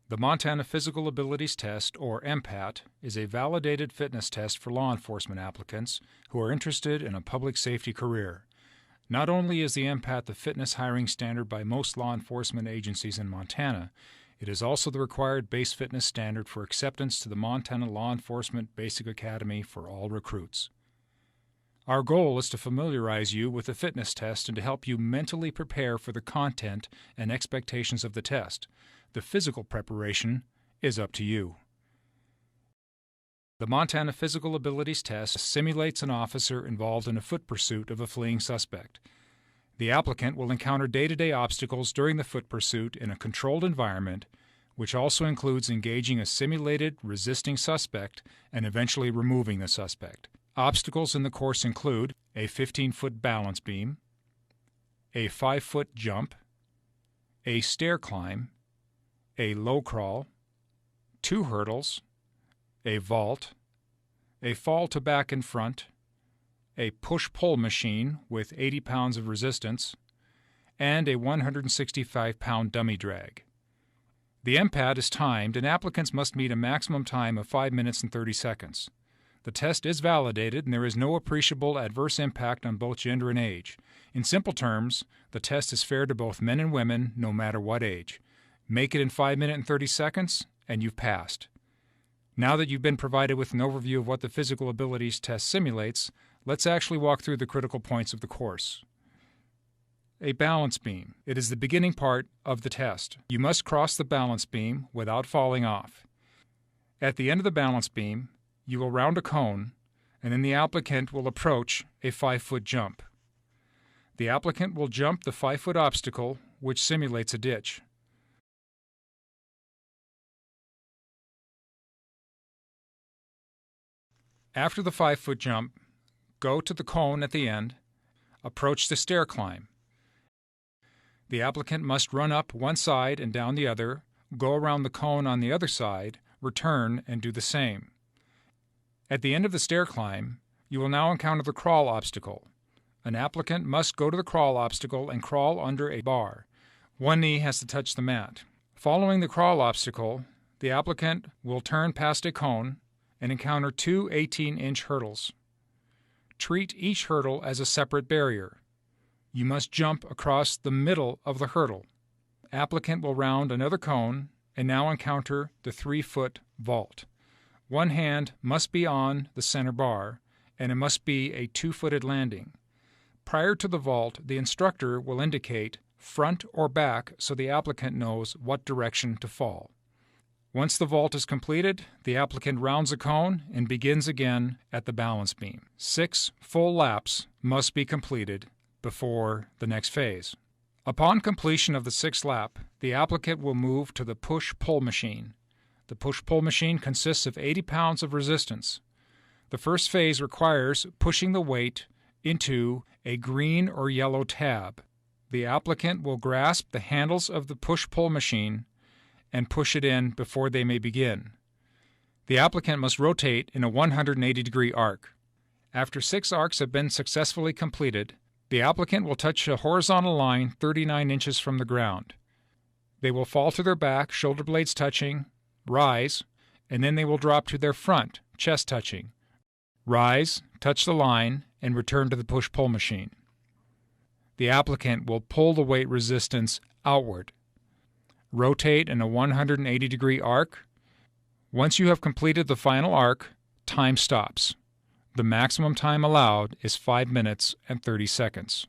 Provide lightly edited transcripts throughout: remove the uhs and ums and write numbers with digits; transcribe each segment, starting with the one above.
The Montana Physical Abilities Test, or MPAT, is a validated fitness test for law enforcement applicants who are interested in a public safety career. Not only is the MPAT the fitness hiring standard by most law enforcement agencies in Montana, it is also the required base fitness standard for acceptance to the Montana Law Enforcement Basic Academy for all recruits. Our goal is to familiarize you with the fitness test and to help you mentally prepare for the content and expectations of the test. The physical preparation is up to you. The Montana Physical Abilities Test simulates an officer involved in a foot pursuit of a fleeing suspect. The applicant will encounter day-to-day obstacles during the foot pursuit in a controlled environment, which also includes engaging a simulated resisting suspect and eventually removing the suspect. Obstacles in the course include a 15-foot balance beam, a 5-foot jump, a stair climb, a low crawl, 2 hurdles, a vault, a fall to back and front, a push-pull machine with 80 pounds of resistance, and a 165-pound dummy drag. The MPAT is timed, and applicants must meet a maximum time of 5 minutes and 30 seconds. The test is validated, and there is no appreciable adverse impact on both gender and age. In simple terms, the test is fair to both men and women, no matter what age. Make it in 5 minutes and 30 seconds, and you've passed. Now that you've been provided with an overview of what the Physical Abilities Test simulates, let's actually walk through the critical points of the course. A balance beam. It is the beginning part of the test. You must cross the balance beam without falling off. At the end of the balance beam, you will round a cone, and then the applicant will approach a 5-foot jump. The applicant will jump the 5-foot obstacle, which simulates a ditch. After the 5-foot jump, go to the cone at the end, approach the stair climb. The applicant must run up one side and down the other, go around the cone on the other side, return, and do the same. At the end of the stair climb, you will now encounter the crawl obstacle. An applicant must go to the crawl obstacle and crawl under a bar. One knee has to touch the mat. Following the crawl obstacle, the applicant will turn past a cone and encounter 2 18-inch hurdles. Treat each hurdle as a separate barrier. You must jump across the middle of the hurdle. Applicant will round another cone and now encounter the 3-foot vault. One hand must be on the center bar, and it must be a 2-footed landing. Prior to the vault, the instructor will indicate front or back so the applicant knows what direction to fall. Once the vault is completed, the applicant rounds a cone and begins again at the balance beam. 6 full laps must be completed before the next phase. Upon completion of the 6th lap, the applicant will move to the push-pull machine. The push-pull machine consists of 80 pounds of resistance. The first phase requires pushing the weight into a green or yellow tab. The applicant will grasp the handles of the push-pull machine and push it in before they may begin. The applicant must rotate in a 180-degree arc. After 6 arcs have been successfully completed, the applicant will touch a horizontal line 39 inches from the ground. They will fall to their back, shoulder blades touching, rise, and then they will drop to their front, chest touching. Rise, touch the line, and return to the push-pull machine. The applicant will pull the weight resistance outward. Rotate in a 180-degree arc. Once you have completed the final arc, time stops. The maximum time allowed is 5 minutes and 30 seconds.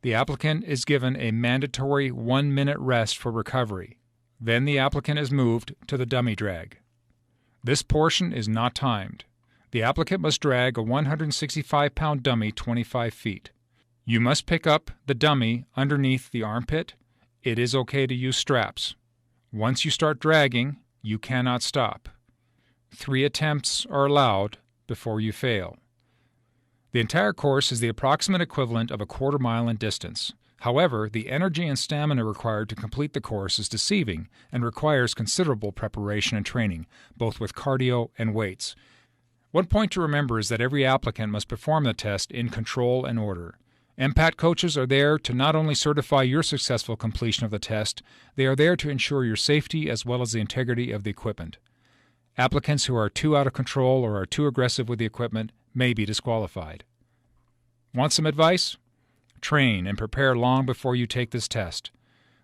The applicant is given a mandatory 1-minute rest for recovery. Then the applicant is moved to the dummy drag. This portion is not timed. The applicant must drag a 165-pound dummy 25 feet. You must pick up the dummy underneath the armpit. It is okay to use straps. Once you start dragging, you cannot stop. 3 attempts are allowed before you fail. The entire course is the approximate equivalent of a quarter mile in distance. However, the energy and stamina required to complete the course is deceiving and requires considerable preparation and training, both with cardio and weights. One point to remember is that every applicant must perform the test in control and order. MPAT coaches are there to not only certify your successful completion of the test, they are there to ensure your safety as well as the integrity of the equipment. Applicants who are too out of control or are too aggressive with the equipment may be disqualified. Want some advice? Train and prepare long before you take this test.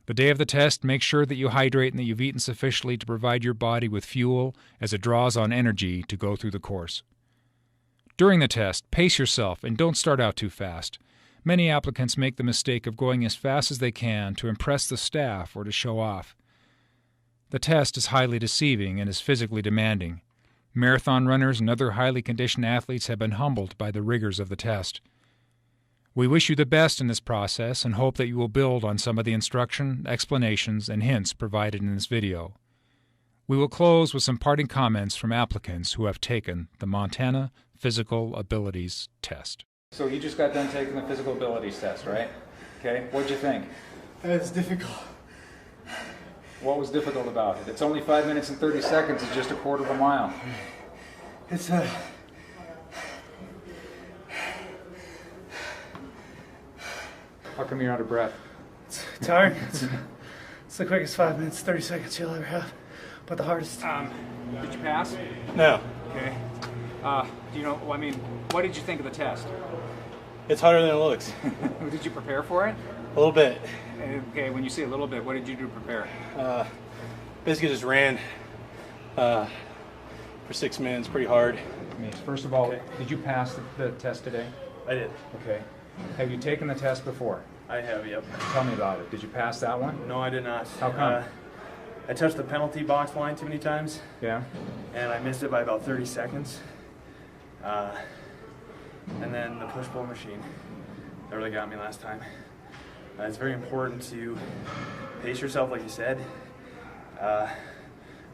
The day of the test, make sure that you hydrate and that you've eaten sufficiently to provide your body with fuel as it draws on energy to go through the course. During the test, pace yourself and don't start out too fast. Many applicants make the mistake of going as fast as they can to impress the staff or to show off. The test is highly deceiving and is physically demanding. Marathon runners and other highly conditioned athletes have been humbled by the rigors of the test. We wish you the best in this process and hope that you will build on some of the instruction, explanations, and hints provided in this video. We will close with some parting comments from applicants who have taken the Montana Physical Abilities Test. So you just got done taking the physical abilities test, right? Okay, what'd you think? It's difficult. What was difficult about it? It's only 5 minutes and 30 seconds, it's just a quarter of a mile. It's How come you're out of breath? It's tiring. It's the quickest 5 minutes, 30 seconds you'll ever have, but the hardest. Did you pass? No. Okay. Do you know, I mean, what did you think of the test? It's harder than it looks. Did you prepare for it? A little bit. Okay, when you say a little bit, what did you do to prepare? Basically just ran for 6 minutes, pretty hard. First of all, did you pass the test today? I did. Okay. Have you taken the test before? I have, yep. Tell me about it. Did you pass that one? No, I did not. How come? I touched the penalty box line too many times. Yeah. And I missed it by about 30 seconds. And then the push-pull machine, that really got me last time. It's very important to pace yourself, like you said. That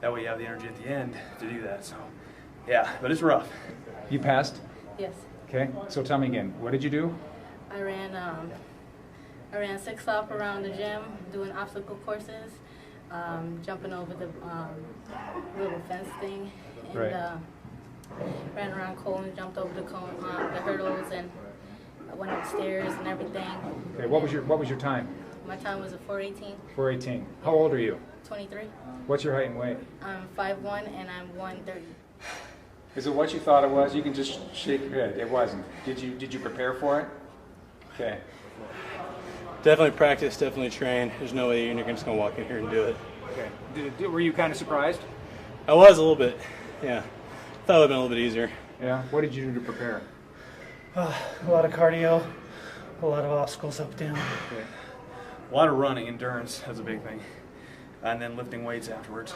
way you have the energy at the end to do that. So, yeah, but it's rough. You passed? Yes. Okay, so tell me again, what did you do? I ran 6 laps around the gym, doing obstacle courses, jumping over the little fence thing, and right. Ran around cones, jumped over the hurdles, and I went upstairs and everything. Okay, what was your time? My time was a 4:18. 4:18. How old are you? 23. What's your height and weight? I'm 5'1" and I'm 130. Is it what you thought it was? You can just shake your head. It wasn't. Did you prepare for it? Okay. Definitely practice, definitely train. There's no way you're just going to walk in here and do it. Okay. Were you kind of surprised? I was a little bit, yeah. Thought it would have been a little bit easier. Yeah? What did you do to prepare? A lot of cardio, a lot of obstacles up, down. Okay. A lot of running, endurance, that's a big thing. And then lifting weights afterwards.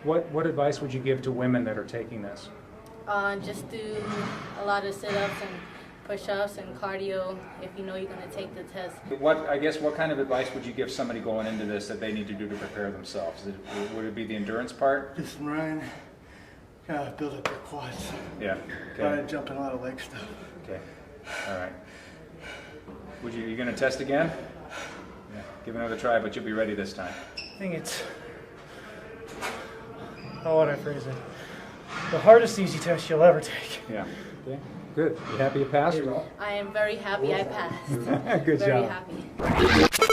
What advice would you give to women that are taking this? Just do a lot of sit-ups and push-ups and cardio if you know you're going to take the test. What kind of advice would you give somebody going into this that they need to do to prepare themselves? Would it be the endurance part? Just run, build up your quads. Yeah. Okay. Jumping a lot of leg stuff. Okay. All right. You going to test again? Yeah. Give it another try, but you'll be ready this time. I think it's, how would I phrase it? The hardest easy test you'll ever take. Yeah. Okay. Good. You happy you passed? I am very happy I passed. Good job. Very happy.